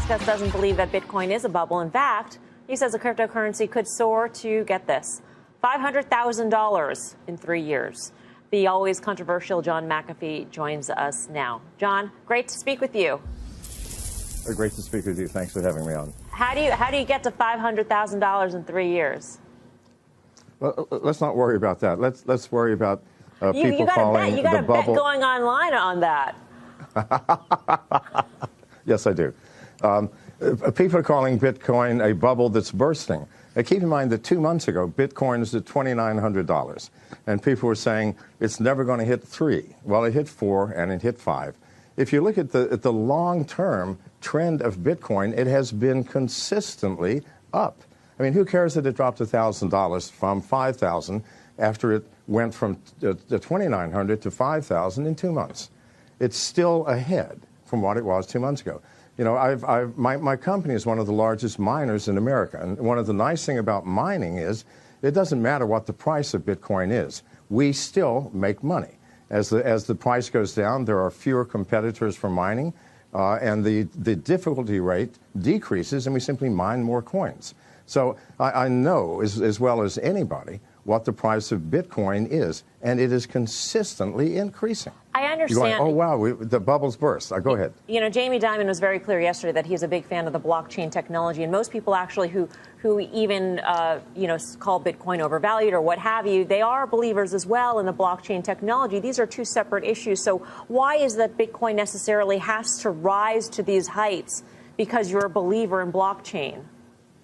Musk doesn't believe that Bitcoin is a bubble. In fact, he says the cryptocurrency could soar to, get this, $500,000 in 3 years. The always controversial John McAfee joins us now. John, great to speak with you. Great to speak with you. Thanks for having me on. How do you get to $500,000 in 3 years? Well, let's not worry about that. Let's worry about people you calling you got the a bubble. bet going online on that. Yes, I do. People are calling Bitcoin a bubble that's bursting. Now, keep in mind that 2 months ago, Bitcoin was at $2,900, and people were saying it's never going to hit 3. Well, it hit 4 and it hit 5. If you look at the long-term trend of Bitcoin, it has been consistently up. I mean, who cares that it dropped $1,000 from $5,000 after it went from $2,900 to $5,000 in 2 months? It's still ahead from what it was 2 months ago. You know, my company is one of the largest miners in America, and one of the nice things about mining is it doesn't matter what the price of Bitcoin is. We still make money. As the price goes down, there are fewer competitors for mining, and the difficulty rate decreases, and we simply mine more coins. So I know as well as anybody what the price of Bitcoin is, and it is consistently increasing. I understand. You're going, oh, wow, the bubbles burst. Go ahead. You know, Jamie Dimon was very clear yesterday that he's a big fan of the blockchain technology, and most people actually who even, call Bitcoin overvalued or what have you, they are believers as well in the blockchain technology. These are two separate issues. So why is that Bitcoin necessarily has to rise to these heights because you're a believer in blockchain?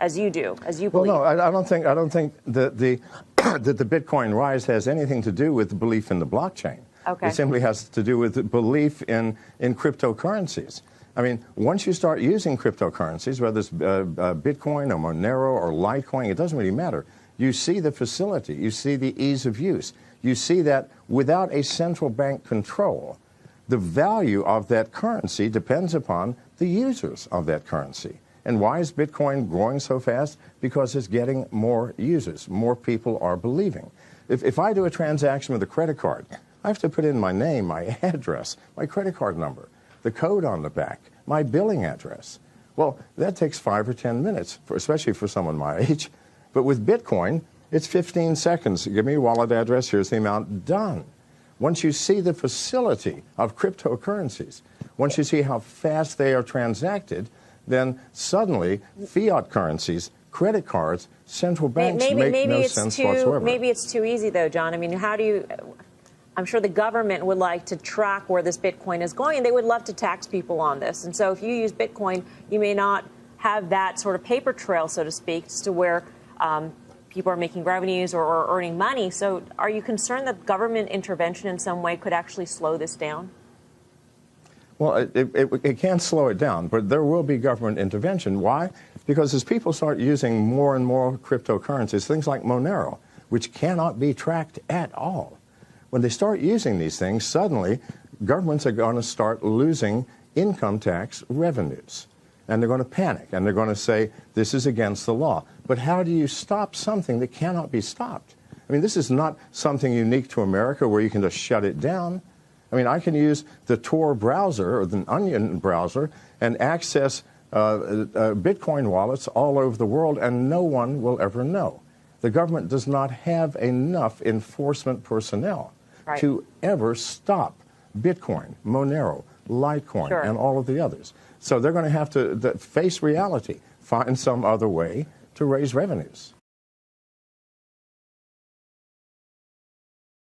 As you do, as you believe. Well, no, I don't think that the Bitcoin rise has anything to do with the belief in the blockchain. Okay. It simply has to do with the belief in cryptocurrencies. I mean, once you start using cryptocurrencies, whether it's Bitcoin or Monero or Litecoin, it doesn't really matter. You see the facility, you see the ease of use, you see that without a central bank control, the value of that currency depends upon the users of that currency. And why is Bitcoin growing so fast? Because it's getting more users. More people are believing. If I do a transaction with a credit card, I have to put in my name, my address, my credit card number, the code on the back, my billing address. Well, that takes 5 or 10 minutes, especially for someone my age. But with Bitcoin, it's 15 seconds. Give me your wallet address, here's the amount, done. Once you see the facility of cryptocurrencies, once you see how fast they are transacted, then suddenly fiat currencies, credit cards, central banks make no sense whatsoever. Maybe it's too easy, though, John. I mean, I'm sure the government would like to track where this Bitcoin is going, and they would love to tax people on this. And so if you use Bitcoin, you may not have that sort of paper trail, so to speak, as to where people are making revenues or earning money. So are you concerned that government intervention in some way could actually slow this down? Well, it can't slow it down, but there will be government intervention. Why? Because as people start using more and more cryptocurrencies, things like Monero, which cannot be tracked at all, when they start using these things, suddenly governments are going to start losing income tax revenues. And they're going to panic, and they're going to say, this is against the law. But how do you stop something that cannot be stopped? I mean, this is not something unique to America where you can just shut it down. I mean, I can use the Tor browser or the Onion browser and access Bitcoin wallets all over the world, and no one will ever know. The government does not have enough enforcement personnel to ever stop Bitcoin, Monero, Litecoin, and all of the others. So they're going to have to face reality, find some other way to raise revenues.